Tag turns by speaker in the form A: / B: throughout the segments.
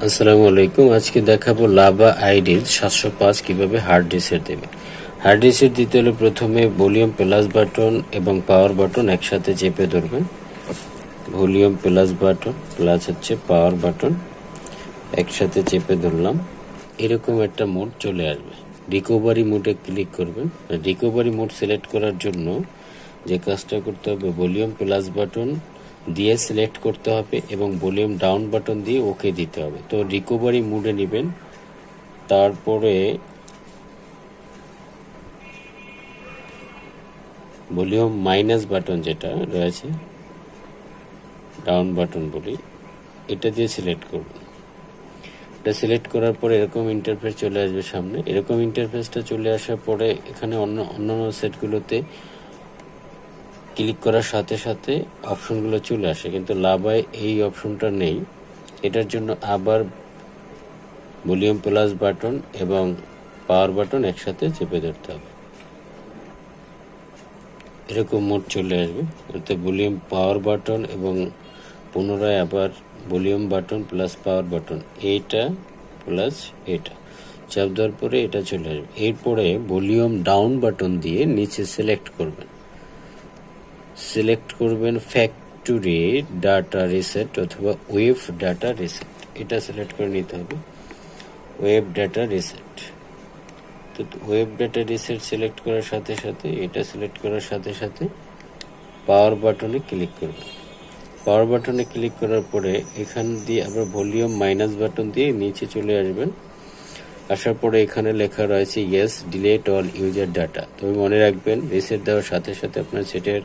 A: আসসালামু আলাইকুম। আজকে দেখাবো লাভা আইডির 705 কিভাবে হার্ড রিসেট দেবে। হার্ড রিসেট দিতে হলে প্রথমে ভলিউম প্লাস বাটন এবং পাওয়ার বাটন একসাথে চেপে ধরবেন। Volume plus button plus power button একসাথে চেপে ধরলাম। এরকম একটা মোড চলে আসবে। রিকভারি মোডে ক্লিক করবেন। রিকভারি মোড সিলেক্ট করার জন্য যে কাজটা করতে হবে, ভলিউম প্লাস বাটন দিয়ে সিলেক্ট করতে হবে এবং ভলিউম ডাউন বাটন দিয়ে ওকে দিতে হবে। তো রিকভারি মোডে নেবেন, তারপরে ভলিউম মাইনাস বাটন যেটা রয়েছে, ডাউন বাটন বলি, এটা দিয়ে সিলেক্ট করবেন। এটা সিলেক্ট করার পরে এরকম ইন্টারফেস চলে আসবে সামনে। এরকম ইন্টারফেসটা চলে আসার পরে এখানে অন্যান্য সেটগুলোতে ক্লিক করার সাথে সাথে অপশনগুলো চলে আসে, কিন্তু লাভায় এই অপশনটা নেই। এটার জন্য আবার ভলিউম প্লাস বাটন এবং পাওয়ার বাটন একসাথে চেপে ধরতে হবে। এরকম মোড চলে আসবে। এতে ভলিউম পাওয়ার বাটন এবং পুনরায় আবার volume button plus power button, এইটা প্লাস এটা চাপ দেওয়ার পরে এটা চলে আসবে। এরপরে ভলিউম ডাউন বাটন দিয়ে নিচে সিলেক্ট করবেন ফ্যাক্টরি ডাটা রিসেট অথবা ওয়েব ডাটা রিসেট। এটা সিলেক্ট করে নিতে হবে, ওয়েব ডাটা রিসেট। তো ওয়েব ডাটা রিসেট সিলেক্ট করার সাথে সাথে এটা সিলেক্ট করার সাথে সাথে পাওয়ার বাটনে ক্লিক করবেন। পাওয়ার বাটনে ক্লিক করার পরে এখান দিয়ে আবার ভলিউম মাইনাস বাটন দিয়ে নিচে চলে আসবেন। আসার পরে এখানে লেখা রয়েছে yes delete all user data. তবে মনে রাখবেন, রিসেট দেওয়ার সাথে সাথে আপনার সেটের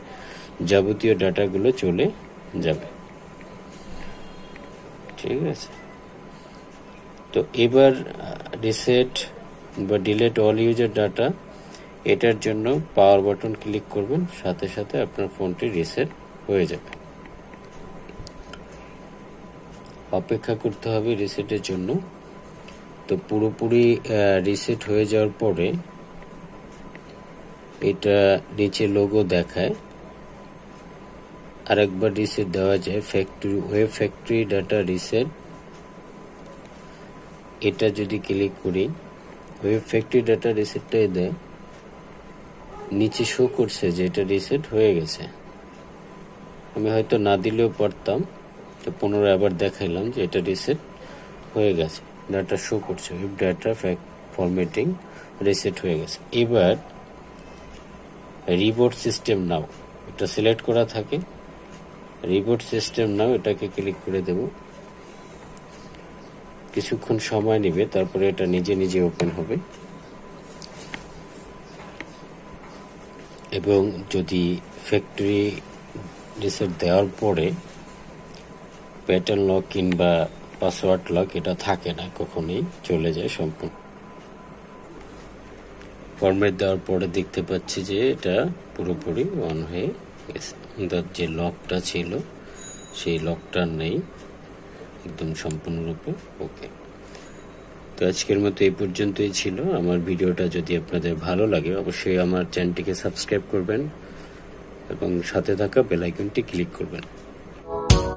A: যাবতীয় ডাটাগুলো চলে যাবে। ঠিক আছে, তো এবার রিসেট বা ডিলেট অল ইউজার ডাটা, এটার জন্য পাওয়ার বাটন ক্লিক করবেন, সাথে সাথে আপনার ফোনটি রিসেট হয়ে যাবে। অপেক্ষা করতে হবে রিসেটের জন্য। তো পুরোপুরি রিসেট হয়ে যাওয়ার পরে এটা নিচে লোগো দেখায়। আরেকবার রিসেট দেওয়া যায়, ওয়েব ফ্যাক্টরি ডাটা রিসেট। এটা যদি ক্লিক করি, ওয়েব ফ্যাক্টরি ডাটা রিসেটটাই দেয়, নিচে শো করছে যে এটা রিসেট হয়ে গেছে। আমি হয়তো না দিলেও পারতাম, তো পুনরায় আবার দেখাইলাম যে এটা রিসেট হয়ে গেছে, ডাটা শো করছে, ওয়েব ডাটা ফরম্যাটিং রিসেট হয়ে গেছে। এবার রিবোট সিস্টেম নাও, এটা সিলেক্ট করা থাকে। রিবোট সিস্টেম নাও, এটাকে ক্লিক করে দেব। কিছুক্ষণ সময় নেবে, তারপরে এটা নিজে নিজে ওপেন হবে। এবং যদি ফ্যাক্টরি রিসেট দেওয়ার পরে প্যাটার্ন লক কিংবা পাসওয়ার্ড লক এটা থাকে না, কখনোই চলে যায় সম্পূর্ণ। ফরম্যাট দেওয়ার পরে দেখতে পাচ্ছি যে এটা পুরোপুরি অন হয়ে গেছে। যে লকটা ছিল সেই লকটা নেই, একদম সম্পূর্ণরূপে ওকে। তো আজকের মতো এই পর্যন্তই ছিল। আমার ভিডিওটা যদি আপনাদের ভালো লাগে অবশ্যই আমার চ্যানেলটিকে সাবস্ক্রাইব করবেন এবং সাথে থাকা বেল আইকনটি ক্লিক করবেন।